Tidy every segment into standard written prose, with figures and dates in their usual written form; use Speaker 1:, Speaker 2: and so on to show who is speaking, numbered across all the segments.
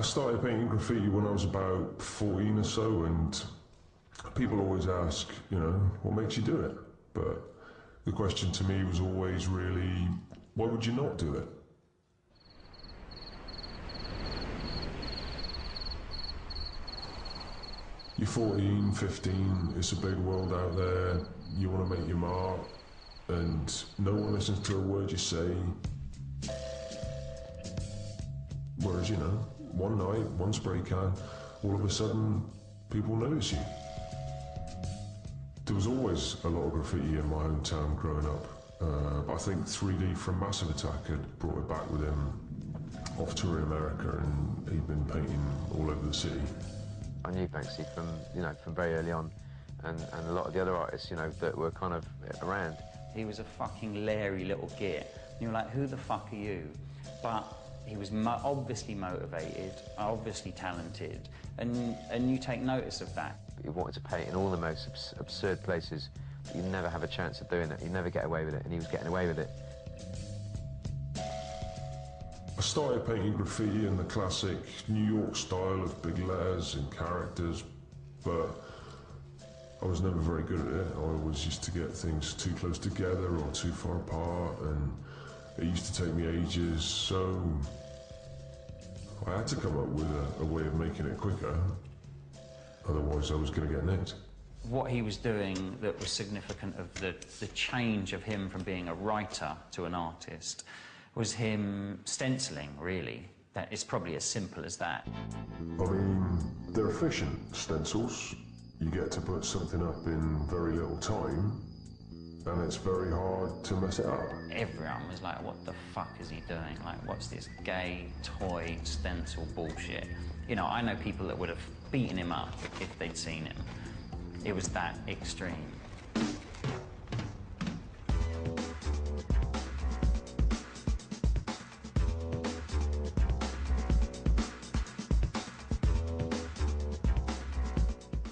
Speaker 1: started painting graffiti when I was about 14 or so, and people always ask, you know, what makes you do it? But the question to me was always really, why would you not do it? You're 14, 15, it's a big world out there, you want to make your mark, and no one listens to a word you say. Whereas, you know, one night, one spray can, all of a sudden, people notice you. There was always a lot of graffiti in my hometown growing up. I think 3D from Massive Attack had brought it back with him off tour in America, and he'd been painting all over the city.
Speaker 2: I knew Banksy from very early on, and a lot of the other artists, you know, that were kind of around.
Speaker 3: He was a fucking leery little git. You were like, who the fuck are you? But he was obviously motivated, obviously talented, and you take notice of that.
Speaker 2: He wanted to paint in all the most absurd places, but you'd never have a chance of doing it. You'd never get away with it, and he was getting away with it.
Speaker 1: I started painting graffiti in the classic New York style of big letters and characters, but I was never very good at it. I always used to get things too close together or too far apart, and it used to take me ages, so I had to come up with a way of making it quicker, otherwise I was going to get nicked.
Speaker 3: What he was doing that was significant of the change of him from being a writer to an artist was him stenciling, really. That is probably as simple as that.
Speaker 1: I mean, they're efficient stencils. You get to put something up in very little time, and it's very hard to mess it up.
Speaker 3: Everyone was like, what the fuck is he doing? Like, what's this gay toy stencil bullshit? You know, I know people that would have beaten him up if they'd seen him. It was that extreme.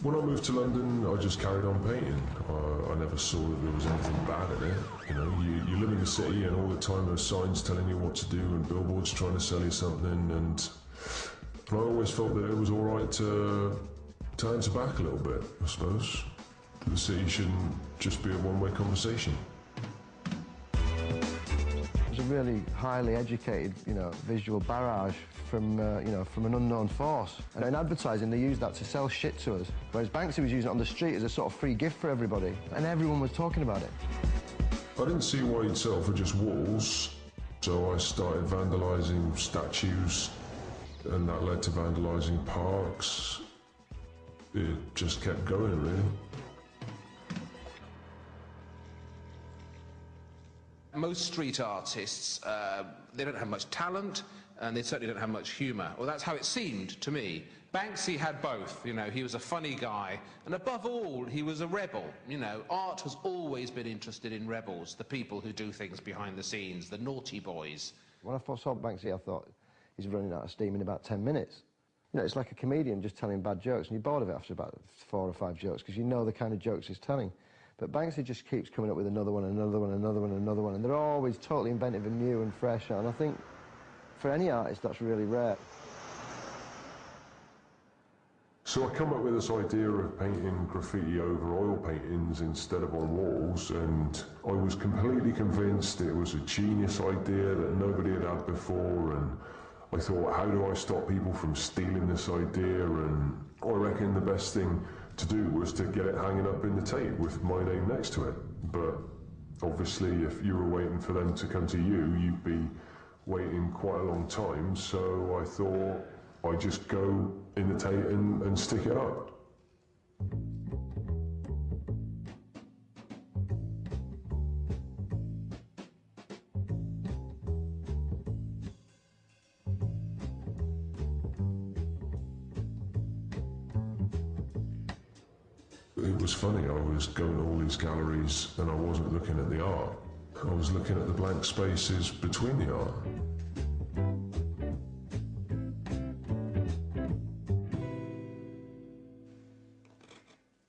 Speaker 1: When I moved to London, I just carried on painting. I never saw that there was anything bad in it. You know, you live in the city, and all the time there are signs telling you what to do and billboards trying to sell you something, and I always felt that it was all right to answer back a little bit, I suppose. The city shouldn't just be a one-way conversation.
Speaker 4: It was a really highly educated, you know, visual barrage from, you know, from an unknown force. And in advertising, they used that to sell shit to us, whereas Banksy was using it on the street as a sort of free gift for everybody, and everyone was talking about it.
Speaker 1: I didn't see why he'd sell for just walls, so I started vandalising statues, and that led to vandalising parks. It just kept going, really.
Speaker 5: Most street artists, they don't have much talent, and they certainly don't have much humour. Well, that's how it seemed to me. Banksy had both, you know, he was a funny guy, and above all, he was a rebel. You know, art has always been interested in rebels, the people who do things behind the scenes, the naughty boys.
Speaker 4: When I first saw Banksy, I thought, he's running out of steam in about 10 minutes. You know, it's like a comedian just telling bad jokes, and you're bored of it after about 4 or 5 jokes, because you know the kind of jokes he's telling. But Banksy just keeps coming up with another one, another one, another one, another one, and they're always totally inventive and new and fresh, and I think for any artist that's really rare.
Speaker 1: So I come up with this idea of painting graffiti over oil paintings instead of on walls, and I was completely convinced it was a genius idea that nobody had had before, and I thought, how do I stop people from stealing this idea? And I reckon the best thing to do was to get it hanging up in the Tate with my name next to it. But obviously, if you were waiting for them to come to you, you'd be waiting quite a long time, so I thought I'd just go in the Tate and stick it up. It was funny, I was going to all these galleries and I wasn't looking at the art. I was looking at the blank spaces between the art.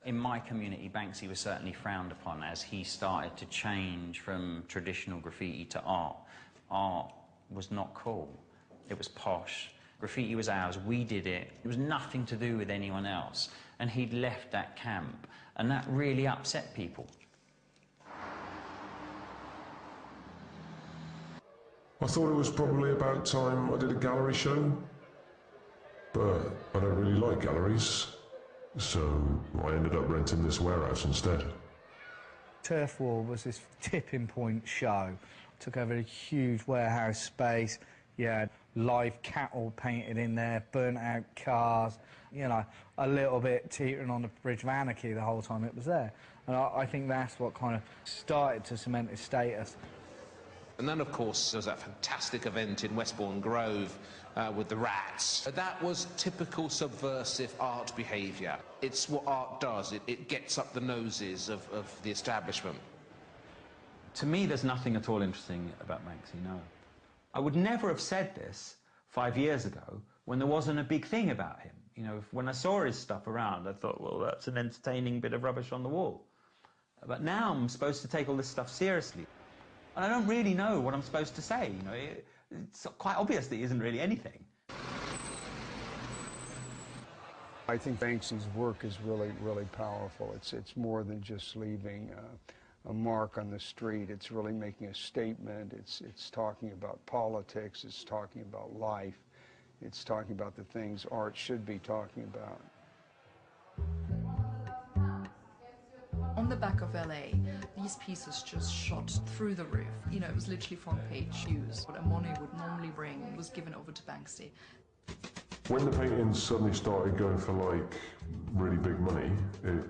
Speaker 3: In my community, Banksy was certainly frowned upon as he started to change from traditional graffiti to art. Art was not cool. It was posh. Graffiti was ours, we did it. It was nothing to do with anyone else. And he'd left that camp, and that really upset people.
Speaker 1: I thought it was probably about time I did a gallery show, but I don't really like galleries, so I ended up renting this warehouse instead.
Speaker 6: Turf War was this tipping point show. Took over a huge warehouse space. You had live cattle painted in there, burnt out cars, you know, a little bit teetering on the bridge of anarchy the whole time it was there. And I think that's what kind of started to cement its status.
Speaker 5: And then, of course, there was that fantastic event in Westbourne Grove with the rats. That was typical subversive art behaviour. It's what art does. It gets up the noses of the establishment.
Speaker 7: To me, there's nothing at all interesting about Banksy, no. I would never have said this 5 years ago when there wasn't a big thing about him. You know, when I saw his stuff around, I thought, well, that's an entertaining bit of rubbish on the wall. But now I'm supposed to take all this stuff seriously. And I don't really know what I'm supposed to say, you know. It's quite obvious that he isn't really anything.
Speaker 8: I think Banksy's work is really, really powerful. It's more than just leaving a mark on the street. It's really making a statement. It's talking about politics. It's talking about life. It's talking about the things art should be talking about.
Speaker 9: On the back of LA, these pieces just shot through the roof. You know, it was literally front page news. What a Monet would normally bring was given over to Banksy.
Speaker 1: When the paintings suddenly started going for like really big money, it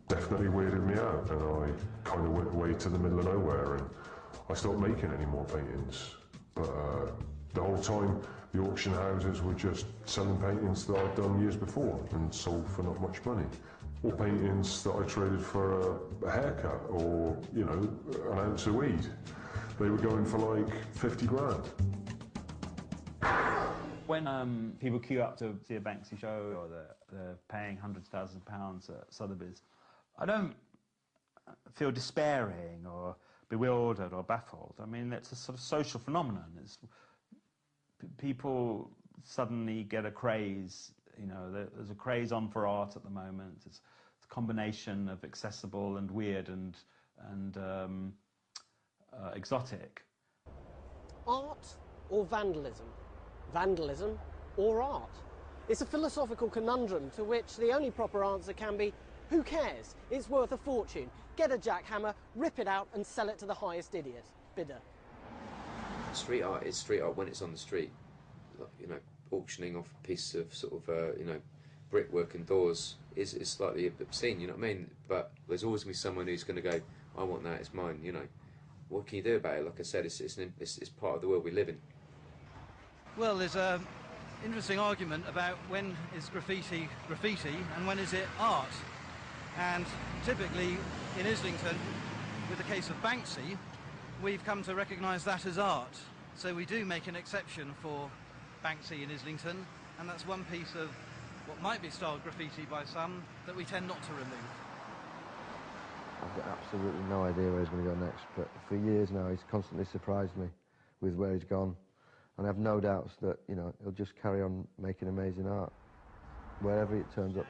Speaker 1: definitely weirded me out, and I kind of went away to the middle of nowhere and I stopped making any more paintings. But the whole time the auction houses were just selling paintings that I'd done years before and sold for not much money. Or paintings that I traded for a haircut or, you know, an ounce of weed. They were going for like 50 grand.
Speaker 7: When people queue up to see a Banksy show or they're paying hundreds of thousands of pounds at Sotheby's, I don't feel despairing or bewildered or baffled. I mean, it's a sort of social phenomenon. People suddenly get a craze. You know, there's a craze on for art at the moment. It's a combination of accessible and weird and exotic.
Speaker 10: Art or vandalism? Vandalism or art? It's a philosophical conundrum to which the only proper answer can be, who cares? It's worth a fortune. Get a jackhammer, rip it out and sell it to the highest bidder.
Speaker 2: Street art is street art when it's on the street. You know, auctioning off a piece of sort of, you know, brickwork and doors is slightly obscene, you know what I mean? But there's always going to be someone who's going to go, I want that, it's mine, you know. What can you do about it? Like I said, it's part of the world we live in.
Speaker 11: Well, there's an interesting argument about when is graffiti and when is it art. And typically in Islington, with the case of Banksy, we've come to recognise that as art. So we do make an exception for Banksy in Islington, and that's one piece of what might be styled graffiti by some that we tend not to remove.
Speaker 4: I've got absolutely no idea where he's going to go next, but for years now he's constantly surprised me with where he's gone, and I have no doubts that, you know, he'll just carry on making amazing art wherever it turns up.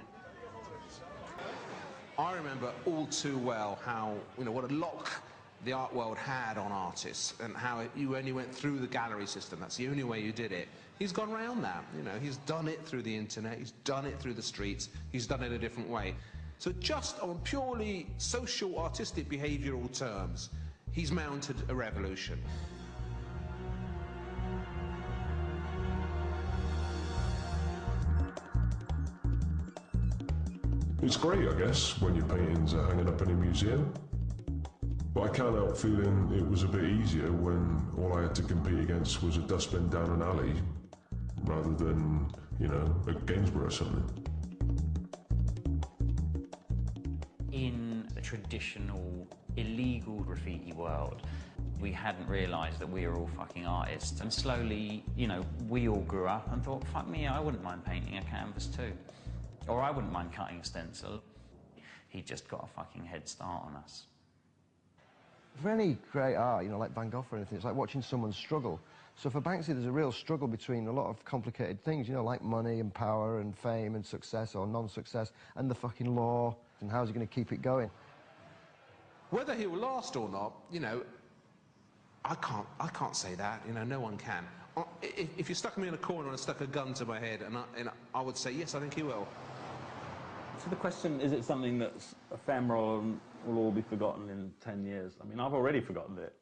Speaker 5: I remember all too well how, you know, what a lock the art world had on artists and how you only went through the gallery system. That's the only way you did it. He's gone round that, you know, he's done it through the internet, he's done it through the streets, he's done it a different way. So just on purely social, artistic, behavioural terms, he's mounted a revolution.
Speaker 1: It's great, I guess, when your paintings are hanging up in a museum. But I can't help feeling it was a bit easier when all I had to compete against was a dustbin down an alley, rather than, you know, a Gainsborough or something.
Speaker 3: In the traditional illegal graffiti world, we hadn't realised that we were all fucking artists. And slowly, you know, we all grew up and thought, fuck me, I wouldn't mind painting a canvas too. Or I wouldn't mind cutting a stencil. He just got a fucking head start on us.
Speaker 4: For any great art, you know, like Van Gogh or anything, it's like watching someone struggle. So for Banksy, there's a real struggle between a lot of complicated things, you know, like money and power and fame and success or non-success, and the fucking law, and how's he going to keep it going?
Speaker 5: Whether he will last or not, you know, I can't say that, you know, no one can. If you stuck me in a corner and stuck a gun to my head, and I would say, yes, I think he will.
Speaker 7: So the question, is it something that's ephemeral and will all be forgotten in 10 years? I mean, I've already forgotten it.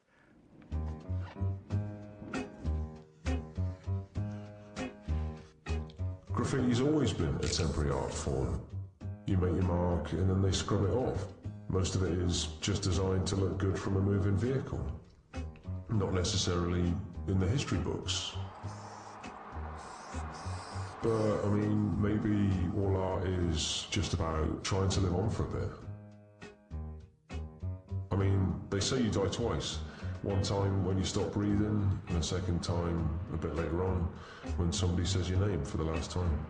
Speaker 1: Graffiti's always been a temporary art form. You make your mark and then they scrub it off. Most of it is just designed to look good from a moving vehicle. Not necessarily in the history books. But, I mean, maybe all art is just about trying to live on for a bit. I mean, they say you die twice. One time when you stop breathing, and a second time a bit later on when somebody says your name for the last time.